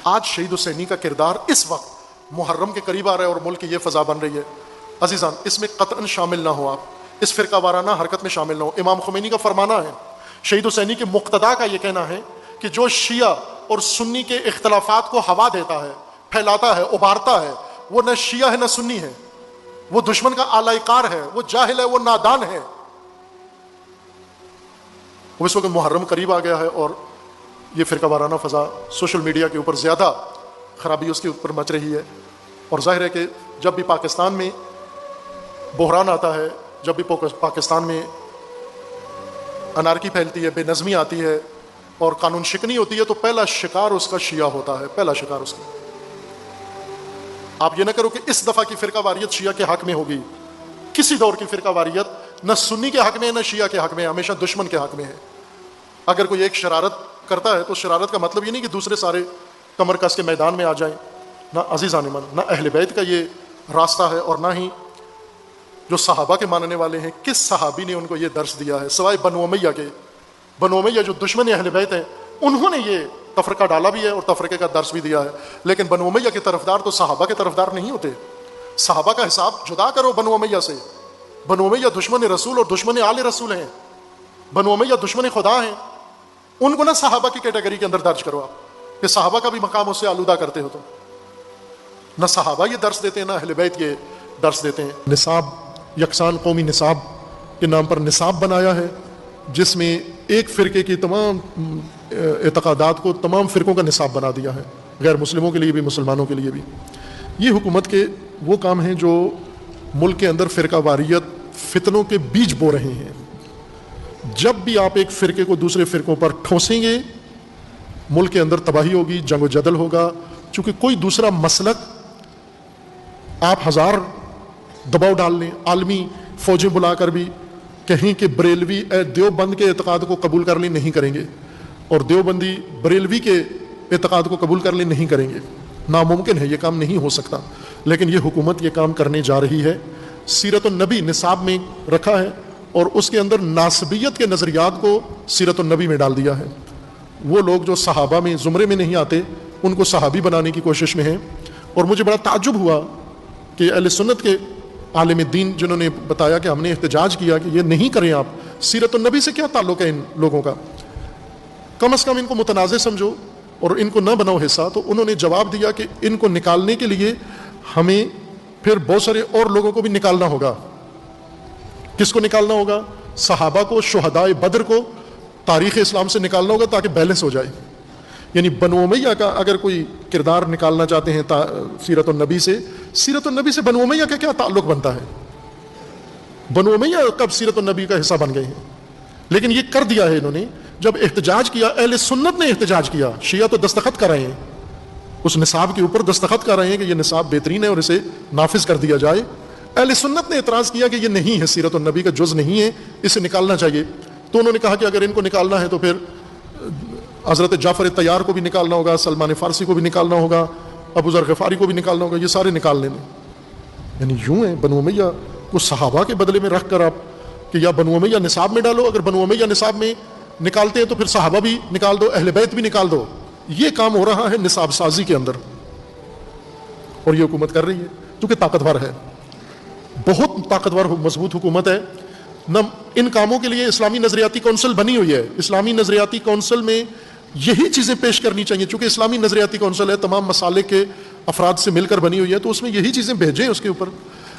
آج شہید حسینی کا کردار اس وقت محرم کے قریب آ رہا ہے اور ملک کی یہ فضا بن رہی ہے، عزیزان اس میں قطعاً شامل نہ ہو، آپ اس فرقہ وارانہ حرکت میں شامل نہ ہو۔ امام خمینی کا فرمانا ہے، شہید حسینی کے مقتدا کا یہ کہنا ہے کہ جو شیعہ اور سنی کے اختلافات کو ہوا دیتا ہے، پھیلاتا ہے، ابھارتا ہے، وہ نہ شیعہ ہے نہ سنی ہے، وہ دشمن کا آلہ کار ہے، وہ جاہل ہے، وہ نادان ہے۔ وہ اس وقت محرم قریب آ گیا ہے اور یہ فرقہ وارانہ فضا سوشل میڈیا کے اوپر زیادہ خرابی اس کے اوپر مچ رہی ہے، اور ظاہر ہے کہ جب بھی پاکستان میں بحران آتا ہے، جب بھی پاکستان میں انارکی پھیلتی ہے، بے نظمی آتی ہے اور قانون شکنی ہوتی ہے، تو پہلا شکار اس کا شیعہ ہوتا ہے، پہلا شکار اس کا۔ آپ یہ نہ کرو کہ اس دفعہ کی فرقہ واریت شیعہ کے حق میں ہوگی، کسی دور کی فرقہ واریت نہ سنی کے حق میں ہے نہ شیعہ کے حق میں ہے، ہمیشہ دشمن کے حق میں ہے۔ اگر کوئی ایک شرارت کرتا ہے تو شرارت کا مطلب یہ نہیں کہ دوسرے سارے کمر کس کے میدان میں آ جائیں، نہ عزیزان من، نہ اہل بیت کا یہ راستہ ہے، اور نہ ہی جو صحابہ کے ماننے والے ہیں۔ کس صحابی نے ان کو یہ درس دیا ہے سوائے بنو امیہ کے؟ بنو امیہ جو دشمن اہل بیت ہیں، انہوں نے یہ تفرقہ ڈالا بھی ہے اور تفرقے کا درس بھی دیا ہے، لیکن بنو امیہ کے طرفدار تو صحابہ کے طرفدار نہیں ہوتے۔ صحابہ کا حساب جدا کرو بنو امیہ سے۔ بنو امیہ دشمن رسول اور دشمن آل رسول ہیں، بنو امیہ دشمن خدا ہیں، ان کو نہ صحابہ کی کیٹیگری کے اندر درج کرو آپ کہ صحابہ کا بھی مقام اس سے آلودہ کرتے ہو۔ تو نہ صحابہ یہ درس دیتے ہیں نہ اہل بیت یہ درس دیتے ہیں۔ نصاب یکساں قومی نصاب کے نام پر نصاب بنایا ہے، جس میں ایک فرقے کی تمام اعتقادات کو تمام فرقوں کا نصاب بنا دیا ہے، غیر مسلموں کے لیے بھی مسلمانوں کے لیے بھی۔ یہ حکومت کے وہ کام ہیں جو ملک کے اندر فرقہ واریت فتنوں کے بیج بو رہے ہیں۔ جب بھی آپ ایک فرقے کو دوسرے فرقوں پر ٹھونسیں گے، ملک کے اندر تباہی ہوگی، جنگ و جدل ہوگا، چونکہ کوئی دوسرا مسلک آپ ہزار دباؤ ڈال لیں، عالمی فوجیں بلا کر بھی کہیں کہ بریلوی دیوبند کے اعتقاد کو قبول کر لیں، نہیں کریں گے، اور دیوبندی بریلوی کے اعتقاد کو قبول کر لیں، نہیں کریں گے، ناممکن ہے، یہ کام نہیں ہو سکتا۔ لیکن یہ حکومت یہ کام کرنے جا رہی ہے۔ سیرت النبی نصاب میں رکھا ہے اور اس کے اندر ناسبیت کے نظریات کو سیرت النبی میں ڈال دیا ہے۔ وہ لوگ جو صحابہ میں زمرے میں نہیں آتے ان کو صحابی بنانے کی کوشش میں ہیں، اور مجھے بڑا تعجب ہوا کہ اہل سنت کے عالم دین جنہوں نے بتایا کہ ہم نے احتجاج کیا کہ یہ نہیں کریں آپ، سیرت النبی سے کیا تعلق ہے ان لوگوں کا، کم از کم ان کو متنازع سمجھو اور ان کو نہ بناؤ حصہ۔ تو انہوں نے جواب دیا کہ ان کو نکالنے کے لیے ہمیں پھر بہت سارے اور لوگوں کو بھی نکالنا ہوگا۔ کس کو نکالنا ہوگا؟ صحابہ کو، شہداء بدر کو، تاریخ اسلام سے نکالنا ہوگا تاکہ بیلنس ہو جائے۔ یعنی بنو امیہ کا اگر کوئی کردار نکالنا چاہتے ہیں سیرت النبی سے، سیرت النبی سے بنو امیہ کا کیا تعلق بنتا ہے؟ بنو امیہ کب سیرت النبی کا حصہ بن گئے ہیں؟ لیکن یہ کر دیا ہے انہوں نے جب احتجاج کیا، اہل سنت نے احتجاج کیا، شیعہ تو دستخط کر رہے ہیں اس نصاب کے اوپر، دستخط کر رہے ہیں کہ یہ نصاب بہترین ہے اور اسے نافذ کر دیا جائے۔ اہل سنت نے اعتراض کیا کہ یہ نہیں ہے، سیرت النبی کا جز نہیں ہے، اسے نکالنا چاہیے۔ تو انہوں نے کہا کہ اگر ان کو نکالنا ہے تو پھر حضرت جعفر طیار کو بھی نکالنا ہوگا، سلمان فارسی کو بھی نکالنا ہوگا، ابو ذر غفاری کو بھی نکالنا ہوگا، یہ سارے نکال لیں۔ یعنی یوں ہے بنو امیہ کو صحابہ کے بدلے میں رکھ کر آپ کہ یا بنو امیہ نصاب میں ڈالو، اگر بنو امیہ نصاب میں نکالتے ہیں تو پھر صحابہ بھی نکال دو، اہل بیت بھی نکال دو۔ یہ کام ہو رہا ہے نصاب سازی کے اندر، اور یہ حکومت کر رہی ہے کیونکہ طاقتور ہے، بہت طاقتور مضبوط حکومت ہے۔ نہ ان کاموں کے لیے اسلامی نظریاتی کونسل بنی ہوئی ہے، اسلامی نظریاتی کونسل میں یہی چیزیں پیش کرنی چاہیے، چونکہ اسلامی نظریاتی کونسل ہے، تمام مسالک کے افراد سے مل کر بنی ہوئی ہے، تو اس میں یہی چیزیں بھیجیں اس کے اوپر۔